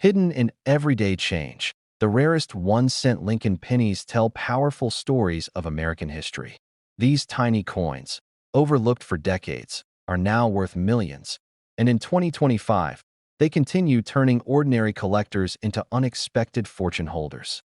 Hidden in everyday change, the rarest 1-cent Lincoln pennies tell powerful stories of American history. These tiny coins, overlooked for decades, are now worth millions, and in 2025, they continue turning ordinary collectors into unexpected fortune holders.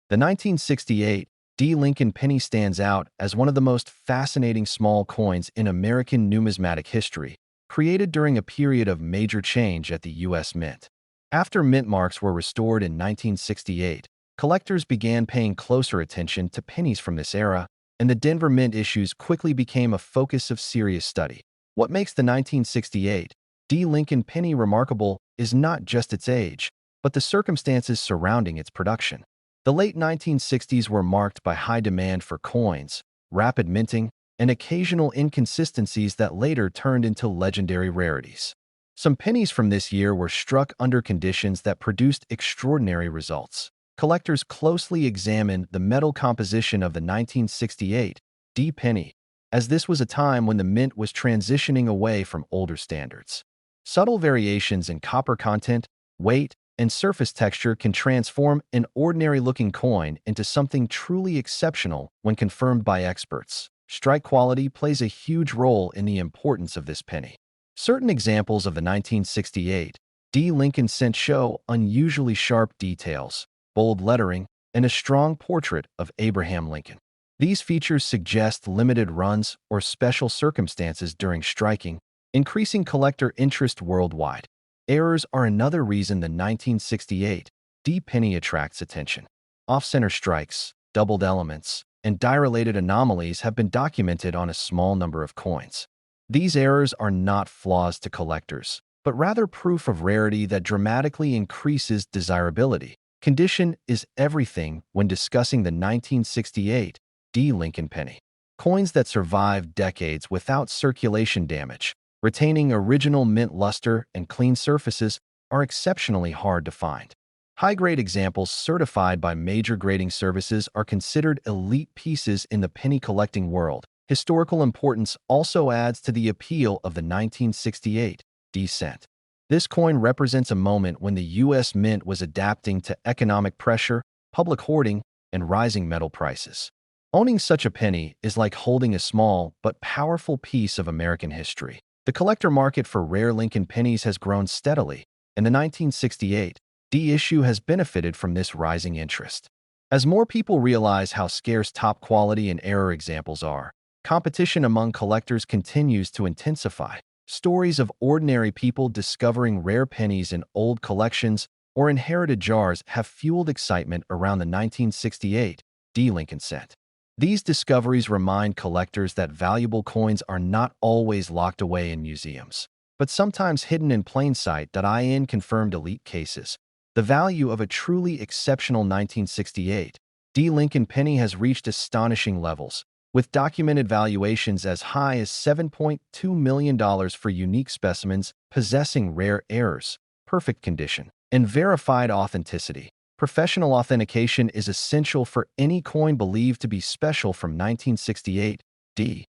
The 1968 D. Lincoln penny stands out as one of the most fascinating small coins in American numismatic history, created during a period of major change at the U.S. Mint. After mint marks were restored in 1968, collectors began paying closer attention to pennies from this era, and the Denver Mint issues quickly became a focus of serious study. What makes the 1968 D. Lincoln penny remarkable is not just its age, but the circumstances surrounding its production. The late 1960s were marked by high demand for coins, rapid minting, and occasional inconsistencies that later turned into legendary rarities. Some pennies from this year were struck under conditions that produced extraordinary results. Collectors closely examined the metal composition of the 1968 D penny, as this was a time when the mint was transitioning away from older standards. Subtle variations in copper content, weight, and surface texture can transform an ordinary-looking coin into something truly exceptional when confirmed by experts. Strike quality plays a huge role in the importance of this penny. Certain examples of the 1968 D. Lincoln cent show unusually sharp details, bold lettering, and a strong portrait of Abraham Lincoln. These features suggest limited runs or special circumstances during striking, increasing collector interest worldwide. Errors are another reason the 1968 D penny attracts attention. Off-center strikes, doubled elements, and die-related anomalies have been documented on a small number of coins. These errors are not flaws to collectors, but rather proof of rarity that dramatically increases desirability. Condition is everything when discussing the 1968 D. Lincoln penny. Coins that survive decades without circulation damage, retaining original mint luster and clean surfaces, are exceptionally hard to find. High-grade examples certified by major grading services are considered elite pieces in the penny collecting world. Historical importance also adds to the appeal of the 1968 D cent. This coin represents a moment when the U.S. Mint was adapting to economic pressure, public hoarding, and rising metal prices. Owning such a penny is like holding a small but powerful piece of American history. The collector market for rare Lincoln pennies has grown steadily, and the 1968 D issue has benefited from this rising interest. As more people realize how scarce top-quality and error examples are, competition among collectors continues to intensify. Stories of ordinary people discovering rare pennies in old collections or inherited jars have fueled excitement around the 1968 D. Lincoln cent. These discoveries remind collectors that valuable coins are not always locked away in museums, but sometimes hidden in plain sight. In confirmed elite cases, the value of a truly exceptional 1968 D. Lincoln penny has reached astonishing levels, with documented valuations as high as $7.2 million for unique specimens possessing rare errors, perfect condition, and verified authenticity. Professional authentication is essential for any coin believed to be special from 1968 D.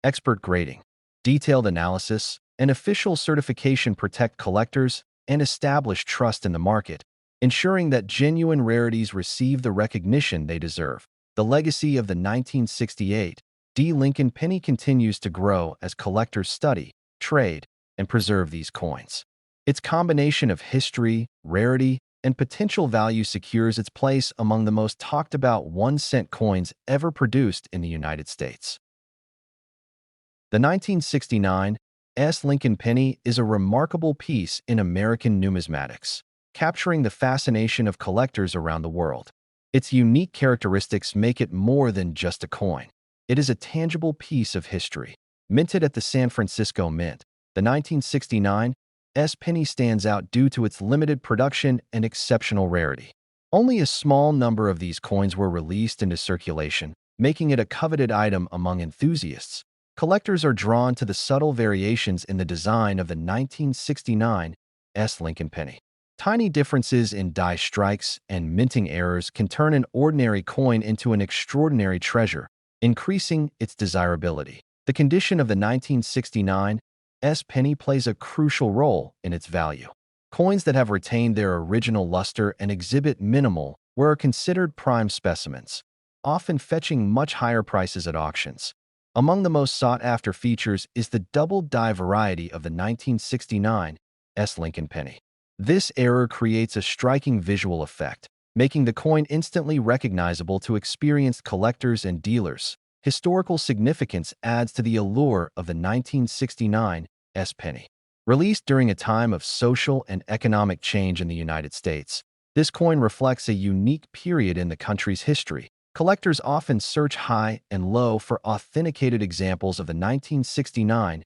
Expert grading, detailed analysis, and official certification protect collectors and establish trust in the market, ensuring that genuine rarities receive the recognition they deserve. The legacy of the 1968 D. Lincoln penny continues to grow as collectors study, trade, and preserve these coins. Its combination of history, rarity, and potential value secures its place among the most talked-about 1-cent coins ever produced in the United States. The 1969 S. Lincoln penny is a remarkable piece in American numismatics, capturing the fascination of collectors around the world. Its unique characteristics make it more than just a coin. It is a tangible piece of history. Minted at the San Francisco Mint, the 1969 S. penny stands out due to its limited production and exceptional rarity. Only a small number of these coins were released into circulation, making it a coveted item among enthusiasts. Collectors are drawn to the subtle variations in the design of the 1969 S. Lincoln penny. Tiny differences in die strikes and minting errors can turn an ordinary coin into an extraordinary treasure, increasing its desirability. The condition of the 1969 S. penny plays a crucial role in its value. Coins that have retained their original luster and exhibit minimal wear are considered prime specimens, often fetching much higher prices at auctions. Among the most sought-after features is the double-die variety of the 1969 Lincoln penny. This error creates a striking visual effect, making the coin instantly recognizable to experienced collectors and dealers. Historical significance adds to the allure of the 1969 penny. Released during a time of social and economic change in the United States, this coin reflects a unique period in the country's history. Collectors often search high and low for authenticated examples of the 1969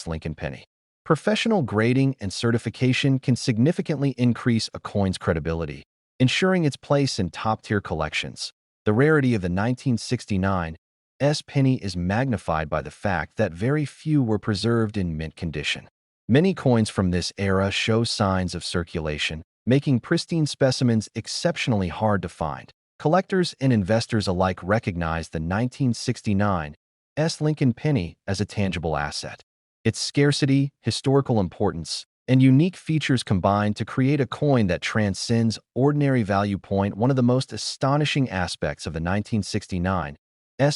Lincoln penny. Professional grading and certification can significantly increase a coin's credibility, ensuring its place in top-tier collections. The rarity of the 1969 penny is magnified by the fact that very few were preserved in mint condition. Many coins from this era show signs of circulation, making pristine specimens exceptionally hard to find. Collectors and investors alike recognize the 1969 Lincoln penny as a tangible asset. Its scarcity, historical importance, and unique features combine to create a coin that transcends ordinary value. One of the most astonishing aspects of the 1969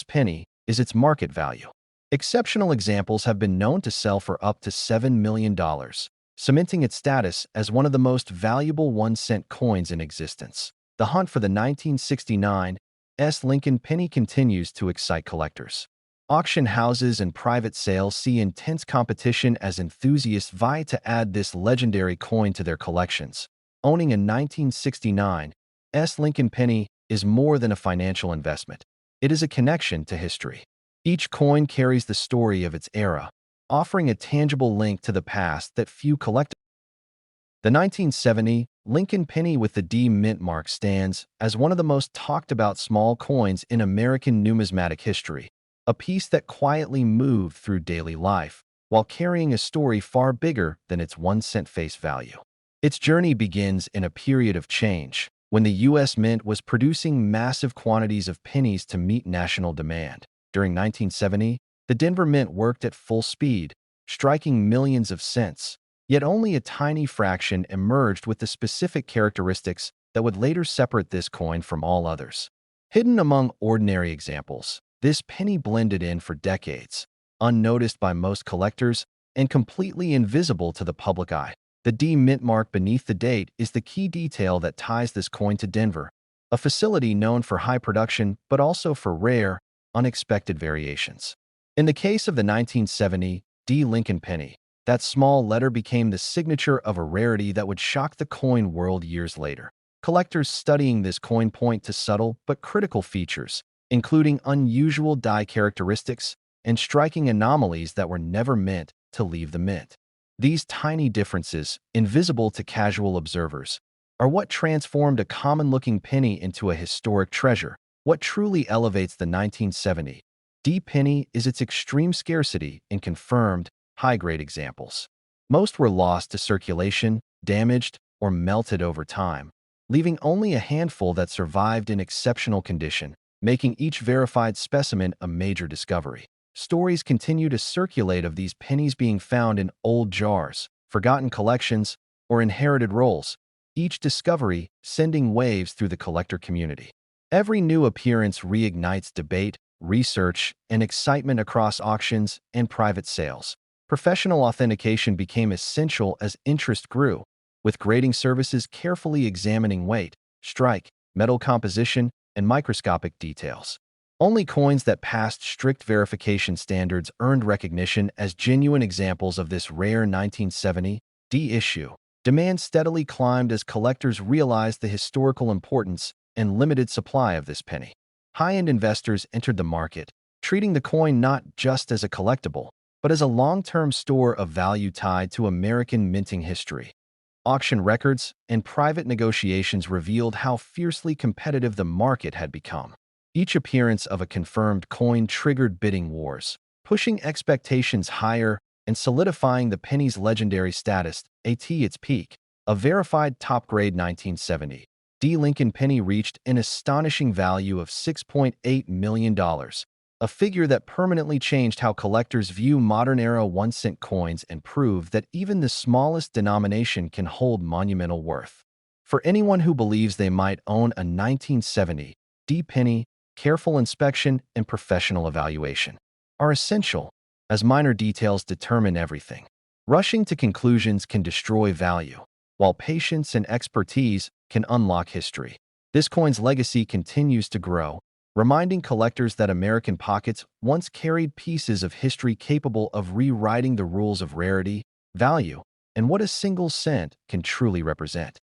penny is its market value. Exceptional examples have been known to sell for up to $7 million, cementing its status as one of the most valuable 1-cent coins in existence. The hunt for the 1969 Lincoln penny continues to excite collectors. Auction houses and private sales see intense competition as enthusiasts vie to add this legendary coin to their collections. Owning a 1969 Lincoln penny is more than a financial investment. It is a connection to history. Each coin carries the story of its era, offering a tangible link to the past that few collect. The 1970 Lincoln penny with the D mint mark stands as one of the most talked about small coins in American numismatic history, a piece that quietly moved through daily life while carrying a story far bigger than its 1-cent face value. Its journey begins in a period of change, when the U.S. Mint was producing massive quantities of pennies to meet national demand. During 1970, the Denver Mint worked at full speed, striking millions of cents, yet only a tiny fraction emerged with the specific characteristics that would later separate this coin from all others. Hidden among ordinary examples, this penny blended in for decades, unnoticed by most collectors and completely invisible to the public eye. The D mint mark beneath the date is the key detail that ties this coin to Denver, a facility known for high production but also for rare, unexpected variations. In the case of the 1970 D Lincoln penny, that small letter became the signature of a rarity that would shock the coin world years later. Collectors studying this coin point to subtle but critical features, including unusual die characteristics and striking anomalies that were never meant to leave the mint. These tiny differences, invisible to casual observers, are what transformed a common-looking penny into a historic treasure. What truly elevates the 1970 D penny is its extreme scarcity in confirmed, high-grade examples. Most were lost to circulation, damaged, or melted over time, leaving only a handful that survived in exceptional condition, making each verified specimen a major discovery. Stories continue to circulate of these pennies being found in old jars, forgotten collections, or inherited rolls, each discovery sending waves through the collector community. Every new appearance reignites debate, research, and excitement across auctions and private sales. Professional authentication became essential as interest grew, with grading services carefully examining weight, strike, metal composition, and microscopic details. Only coins that passed strict verification standards earned recognition as genuine examples of this rare 1970 D issue. Demand steadily climbed as collectors realized the historical importance and limited supply of this penny. High-end investors entered the market, treating the coin not just as a collectible, but as a long-term store of value tied to American minting history. Auction records and private negotiations revealed how fiercely competitive the market had become. Each appearance of a confirmed coin triggered bidding wars, pushing expectations higher and solidifying the penny's legendary status. At its peak, a verified top-grade 1970 D Lincoln penny reached an astonishing value of $6.8 million, a figure that permanently changed how collectors view modern-era 1-cent coins and proved that even the smallest denomination can hold monumental worth. For anyone who believes they might own a 1970 D penny, careful inspection and professional evaluation are essential, as minor details determine everything. Rushing to conclusions can destroy value, while patience and expertise can unlock history. This coin's legacy continues to grow, reminding collectors that American pockets once carried pieces of history capable of rewriting the rules of rarity, value, and what a single cent can truly represent.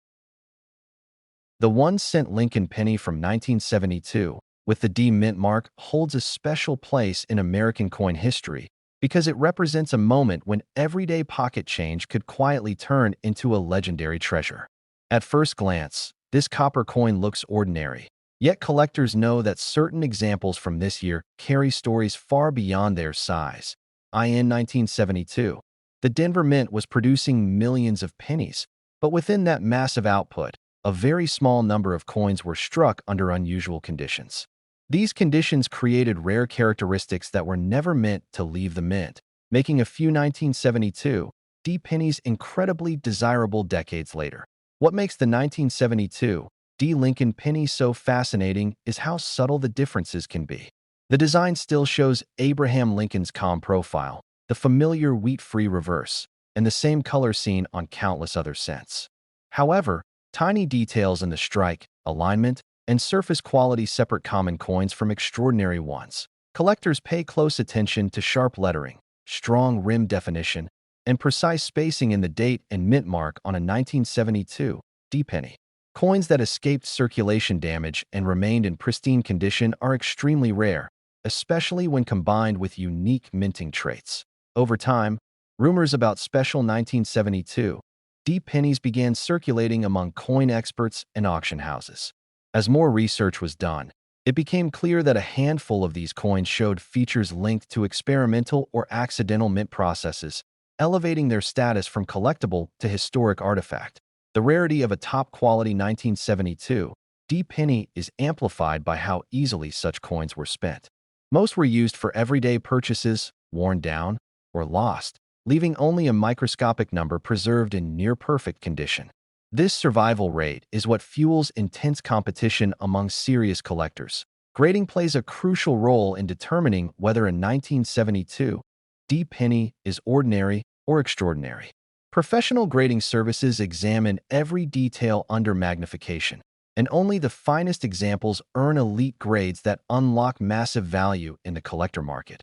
The 1-cent Lincoln penny from 1972, with the D mint mark, holds a special place in American coin history because it represents a moment when everyday pocket change could quietly turn into a legendary treasure. At first glance, this copper coin looks ordinary, yet collectors know that certain examples from this year carry stories far beyond their size. In 1972, the Denver Mint was producing millions of pennies, but within that massive output, a very small number of coins were struck under unusual conditions. These conditions created rare characteristics that were never meant to leave the mint, making a few 1972 D pennies incredibly desirable decades later. What makes the 1972 D Lincoln penny so fascinating is how subtle the differences can be. The design still shows Abraham Lincoln's calm profile, the familiar wheat-free reverse, and the same color seen on countless other cents. However, tiny details in the strike, alignment, and surface quality separate common coins from extraordinary ones. Collectors pay close attention to sharp lettering, strong rim definition, and precise spacing in the date and mint mark on a 1972 D penny. Coins that escaped circulation damage and remained in pristine condition are extremely rare, especially when combined with unique minting traits. Over time, rumors about special 1972 D pennies began circulating among coin experts and auction houses. As more research was done, it became clear that a handful of these coins showed features linked to experimental or accidental mint processes, elevating their status from collectible to historic artifact. The rarity of a top-quality 1972 D penny is amplified by how easily such coins were spent. Most were used for everyday purchases, worn down, or lost, leaving only a microscopic number preserved in near-perfect condition. This survival rate is what fuels intense competition among serious collectors. Grading plays a crucial role in determining whether a 1972 D penny is ordinary or extraordinary. Professional grading services examine every detail under magnification, and only the finest examples earn elite grades that unlock massive value in the collector market.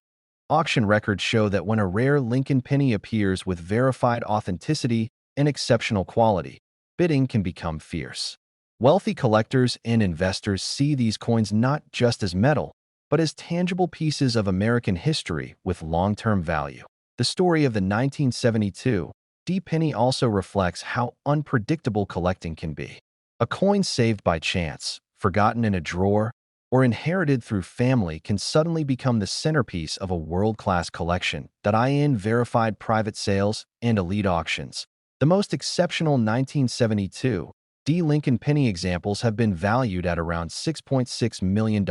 Auction records show that when a rare Lincoln penny appears with verified authenticity and exceptional quality, bidding can become fierce. Wealthy collectors and investors see these coins not just as metal, but as tangible pieces of American history with long-term value. The story of the 1972 D penny also reflects how unpredictable collecting can be. A coin saved by chance, forgotten in a drawer, or inherited through family can suddenly become the centerpiece of a world-class collection that in verified private sales and elite auctions. The most exceptional 1972 D Lincoln penny examples have been valued at around $6.6 million,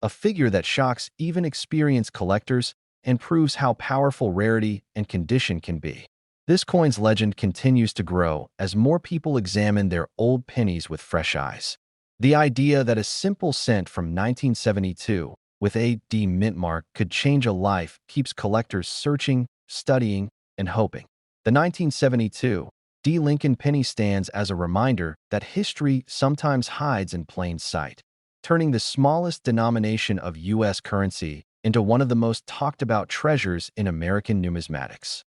a figure that shocks even experienced collectors and proves how powerful rarity and condition can be. This coin's legend continues to grow as more people examine their old pennies with fresh eyes. The idea that a simple cent from 1972 with a D mint mark could change a life keeps collectors searching, studying, and hoping. The 1972 D Lincoln penny stands as a reminder that history sometimes hides in plain sight, turning the smallest denomination of U.S. currency into one of the most talked about treasures in American numismatics.